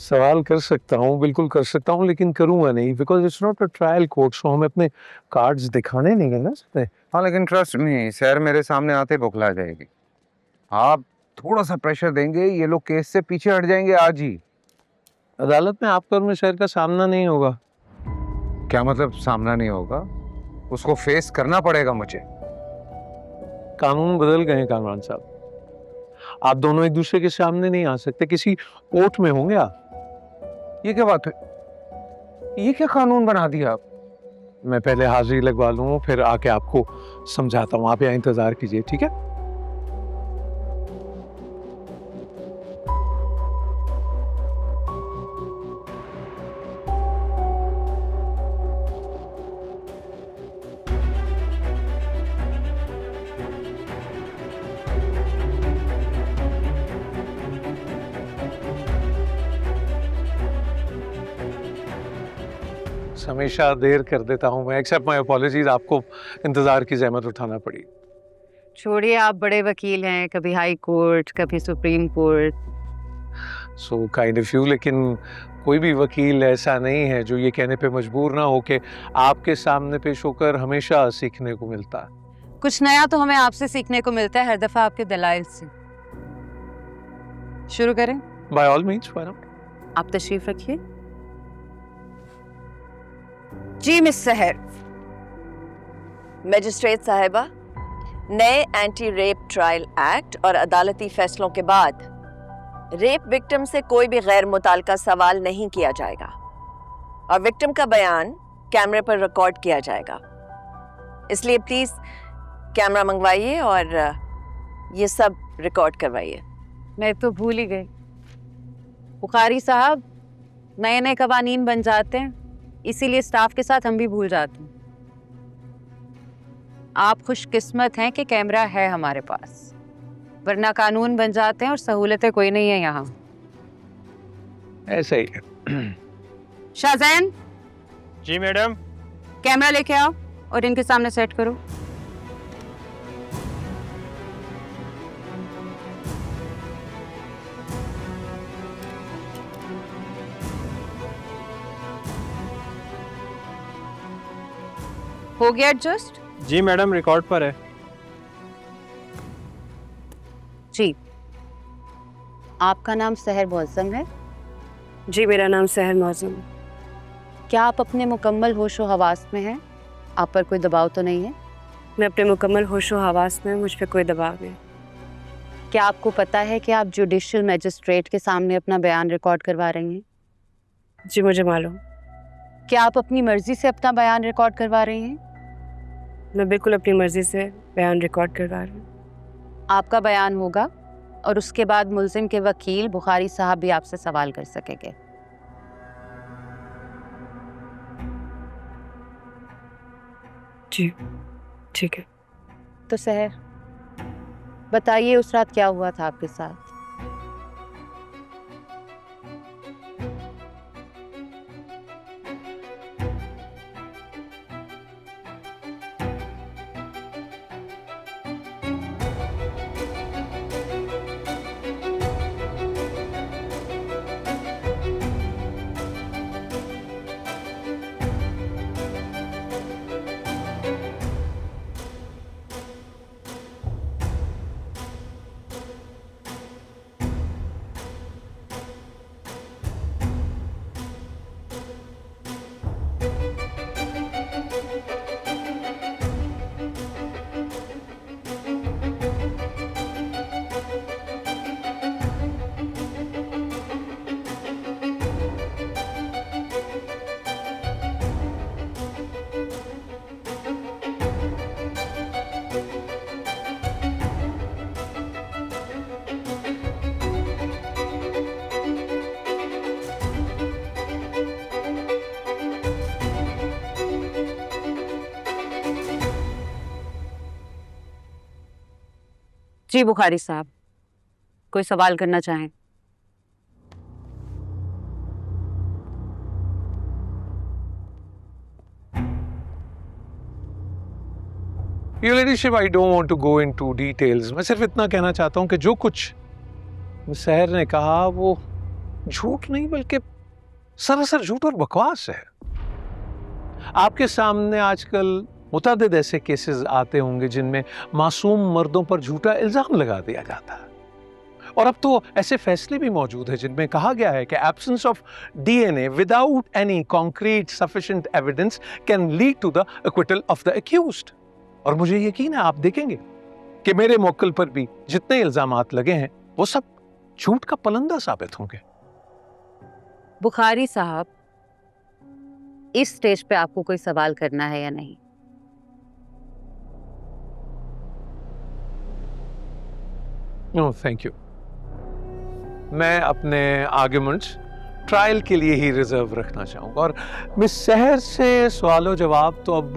सवाल कर सकता हूँ, बिल्कुल कर सकता हूँ, लेकिन करूँगा नहीं because it's not a trial court, so हमें अपने कार्ड्स दिखाने नहीं है ना इसमें। हाँ, लेकिन ट्रस्ट मी, सर मेरे सामने आते ही बौखला जाएगी। आप थोड़ा-सा प्रेशर देंगे, ये लोग केस से पीछे हट जाएंगे आज ही। अदालत में आपका और मेरे शहर का सामना नहीं होगा। क्या मतलब सामना नहीं होगा? उसको फेस करना पड़ेगा मुझे। कानून बदल गए हैं कामरान साहब। आप दोनों एक दूसरे के सामने नहीं आ सकते, किसी कोर्ट में होंगे आप। ये क्या बात है? ये क्या कानून बना दिया आप? मैं पहले हाजिरी लगवा लूँ, फिर आके आपको समझाता हूँ। आप यहाँ इंतजार कीजिए, ठीक है? हमेशा देर कर देता हूँ मैं। एक्सेप्ट माय अपॉलजीज, आपको इंतजार की जहमत उठाना पड़ी। छोड़िए, आप बड़े वकील हैं, कभी हाई कोर्ट, कभी supreme court. So kind of you, लेकिन कोई भी वकील ऐसा नहीं है जो ये कहने पे मजबूर ना हो कि आपके सामने पेश होकर हमेशा सीखने को मिलता है। कुछ नया तो हमें आपसे सीखने को मिलता है हर दफा आपके दलाइल से। शुरू करें? By all means, why not? आप तशरीफ रखिए। जी मिस सहर। मजिस्ट्रेट साहिबा, नए एंटी रेप ट्रायल एक्ट और अदालती फैसलों के बाद रेप विक्टिम से कोई भी गैर मुताल्लिका सवाल नहीं किया जाएगा और विक्टिम का बयान कैमरे पर रिकॉर्ड किया जाएगा। इसलिए प्लीज कैमरा मंगवाइए और ये सब रिकॉर्ड करवाइए। मैं तो भूल ही गई। बुखारी साहब, नए नए कवानीन बन जाते हैं, इसीलिए स्टाफ के साथ हम भी भूल जाते हैं। आप खुशकिस्मत हैं कि कैमरा है हमारे पास, वरना कानून बन जाते हैं और सहूलतें कोई नहीं है यहाँ। ऐसा ही है। शाहजैन, जी मैडम। कैमरा लेके आओ और इनके सामने सेट करो। हो गया एडजस्ट? जी मैडम, रिकॉर्ड पर है। जी। आपका नाम सहर मौसम है? जी, मेरा नाम सहर मौसम। क्या आप अपने मुकम्मल होशो हवास में हैं? आप पर कोई दबाव तो नहीं है? मैं अपने मुकम्मल होशो हवास में, मुझ पे कोई दबाव नहीं। क्या आपको पता है कि आप जुडिशियल मजिस्ट्रेट के सामने अपना बयान रिकॉर्ड करवा रही हैं? जी, मुझे मालूम। क्या आप अपनी मर्जी से अपना बयान रिकॉर्ड करवा रही हैं? मैं बिल्कुल अपनी मर्जी से बयान रिकॉर्ड करवा रही हूँ। आपका बयान होगा और उसके बाद मुल्जिम के वकील बुखारी साहब भी आपसे सवाल कर सकेंगे। जी, ठीक है। तो सहर, बताइए उस रात क्या हुआ था आपके साथ? जी बुखारी साहब, कोई सवाल करना चाहें? Your Ladyship, I don't want to go into details. मैं सिर्फ इतना कहना चाहता हूँ कि जो कुछ सहर ने कहा वो झूठ नहीं बल्कि सरासर झूठ और बकवास है। आपके सामने आजकल मुतअद्दिद ऐसे केसेस आते होंगे जिनमें मासूम मर्दों पर झूठा इल्जाम लगा दिया जाता है, और अब तो ऐसे फैसले भी मौजूद हैं जिनमें कहा गया है कि absence of DNA without any concrete sufficient evidence can lead to the acquittal of the accused. और मुझे यकीन है आप देखेंगे कि मेरे मौक्किल पर भी जितने इल्जामात लगे हैं वो सब झूठ का पलंदा साबित होंगे। बुखारी साहब, इस स्टेज पे आपको कोई सवाल करना है या नहीं? No thank you. मैं अपने आर्गुमेंट्स ट्रायल के लिए ही रिजर्व रखना चाहूंगा, और मिस सहर से सवालों जवाब तो अब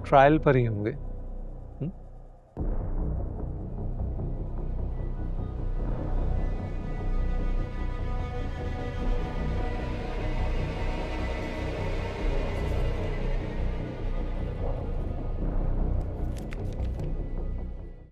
ट्रायल पर ही होंगे।